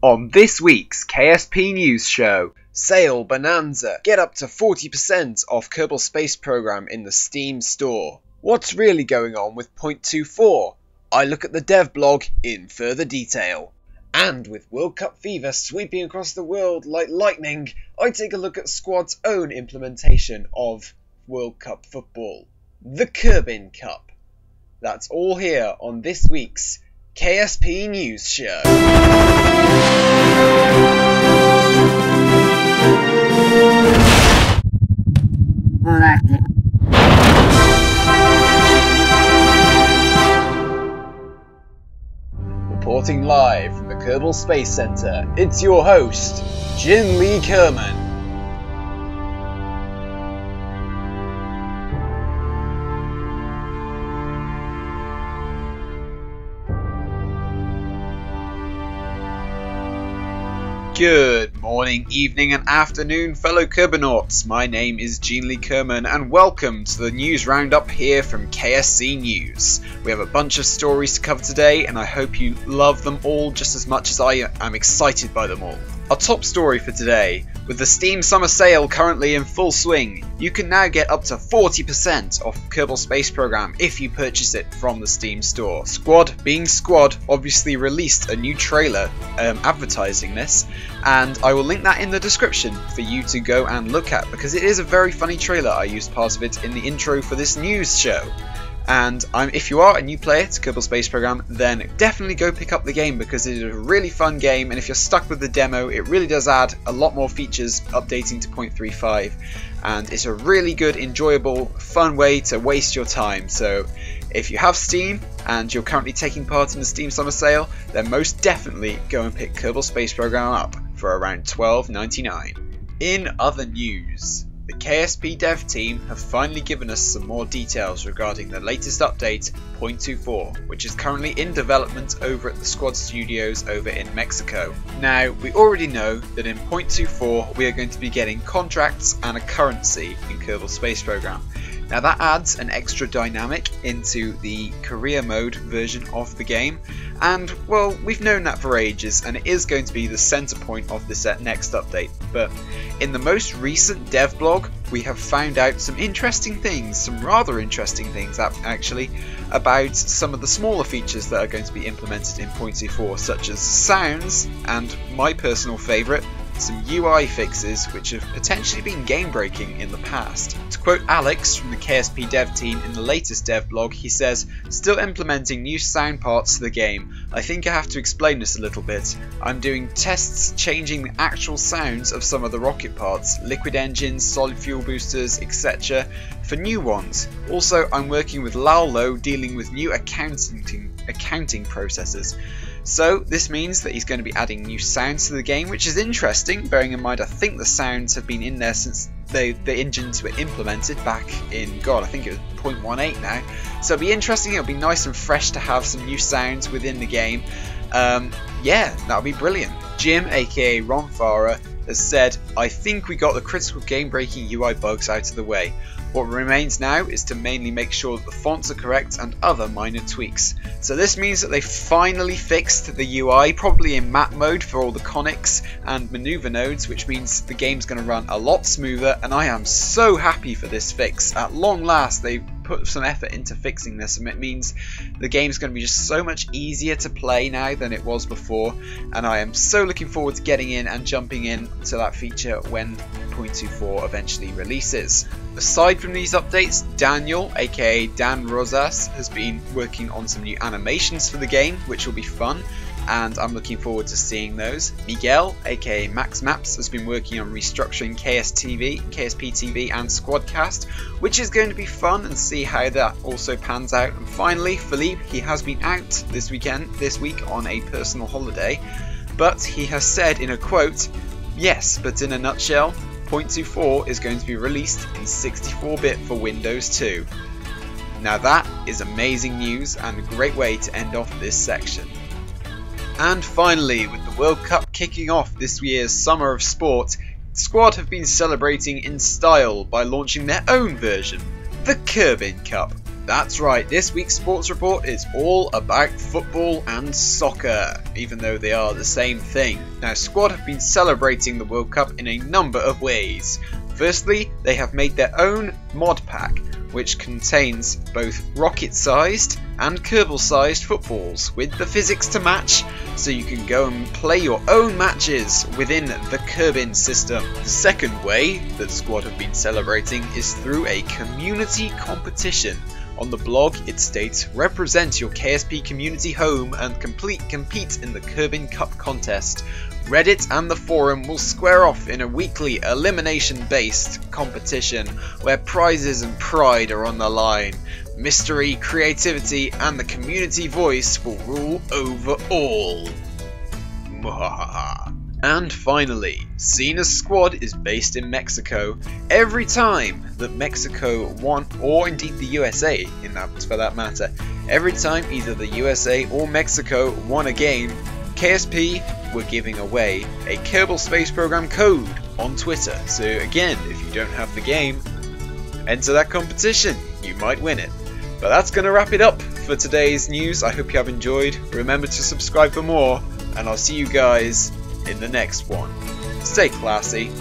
On this week's KSP News Show, Sale Bonanza. Get up to 40% off Kerbal Space Program in the Steam store. What's really going on with 0.24? I look at the dev blog in further detail. And with World Cup fever sweeping across the world like lightning, I take a look at Squad's own implementation of World Cup football. The Kerbin Cup. That's all here on this week's KSP News Show. Reporting live from the Kerbal Space Center, it's your host, Jin Lee Kerman. Good morning, evening and afternoon, fellow Kerbonauts. My name is Jean Lee Kerman and welcome to the news roundup here from KSC News. We have a bunch of stories to cover today and I hope you love them all just as much as I am excited by them all. Our top story for today: with the Steam Summer Sale currently in full swing, you can now get up to 40% off Kerbal Space Program if you purchase it from the Steam store. Squad, being Squad, obviously released a new trailer advertising this, and I will link that in the description for you to go and look at because it is a very funny trailer. I used part of it in the intro for this news show. And if you are a new player to Kerbal Space Program, then definitely go pick up the game because it is a really fun game, and if you're stuck with the demo, it really does add a lot more features updating to 0.35, and it's a really good, enjoyable, fun way to waste your time. So if you have Steam and you're currently taking part in the Steam Summer Sale, then most definitely go and pick Kerbal Space Program up for around $12.99. In other news, the KSP dev team have finally given us some more details regarding the latest update, 0.24, which is currently in development over at the Squad Studios over in Mexico. Now, we already know that in 0.24 we are going to be getting contracts and a currency in Kerbal Space Program. Now that adds an extra dynamic into the career mode version of the game, and well, we've known that for ages and it is going to be the center point of this next update. But in the most recent dev blog we have found out some interesting things, some rather interesting things actually, about some of the smaller features that are going to be implemented in 0.24, such as sounds and, my personal favourite, some UI fixes which have potentially been game breaking in the past. To quote Alex from the KSP dev team in the latest dev blog, he says, "Still implementing new sound parts to the game. I think I have to explain this a little bit. I'm doing tests changing the actual sounds of some of the rocket parts, liquid engines, solid fuel boosters, etc. for new ones. Also, I'm working with Laulo dealing with new accounting processes." So this means that he's going to be adding new sounds to the game, which is interesting, bearing in mind I think the sounds have been in there since the engines were implemented back in, God, I think it was 0.18 now. So it'll be interesting, it'll be nice and fresh to have some new sounds within the game. Yeah, that'll be brilliant. Jim, aka Ron Farah, has said, "I think we got the critical game-breaking UI bugs out of the way. What remains now is to mainly make sure that the fonts are correct and other minor tweaks." So this means that they finally fixed the UI, probably in map mode for all the conics and maneuver nodes, which means the game's going to run a lot smoother, and I am so happy for this fix. At long last, they put some effort into fixing this, and it means the game's going to be just so much easier to play now than it was before, and I am so looking forward to getting in and jumping in to that feature when 0.24 eventually releases. Aside from these updates, Daniel, aka Dan Rosas, has been working on some new animations for the game, which will be fun, and I'm looking forward to seeing those. Miguel, aka Max Maps, has been working on restructuring KSP TV and Squadcast, which is going to be fun, and see how that also pans out. And finally, Philippe, he has been out this week on a personal holiday, but he has said in a quote, "Yes, but in a nutshell, 0.24 is going to be released in 64-bit for Windows 2. Now that is amazing news and a great way to end off this section. And finally, with the World Cup kicking off this year's Summer of Sport, Squad have been celebrating in style by launching their own version, the Kerbin Cup. That's right, this week's sports report is all about football and soccer, even though they are the same thing. Now, Squad have been celebrating the World Cup in a number of ways. Firstly, they have made their own mod pack, which contains both rocket-sized and Kerbal-sized footballs with the physics to match, so you can go and play your own matches within the Kerbin system. The second way that Squad have been celebrating is through a community competition. On the blog, it states, represent your KSP community home and compete in the Kerbin Cup contest. Reddit and the forum will square off in a weekly elimination-based competition where prizes and pride are on the line. Mystery, creativity, and the community voice will rule over all. And finally, seeing as Squad is based in Mexico, every time that Mexico won, or indeed the USA for that matter, every time either the USA or Mexico won a game, KSP were giving away a Kerbal Space Program code on Twitter. So again, if you don't have the game, enter that competition, you might win it. But that's going to wrap it up for today's news. I hope you have enjoyed. Remember to subscribe for more, and I'll see you guys in the next one. Stay classy.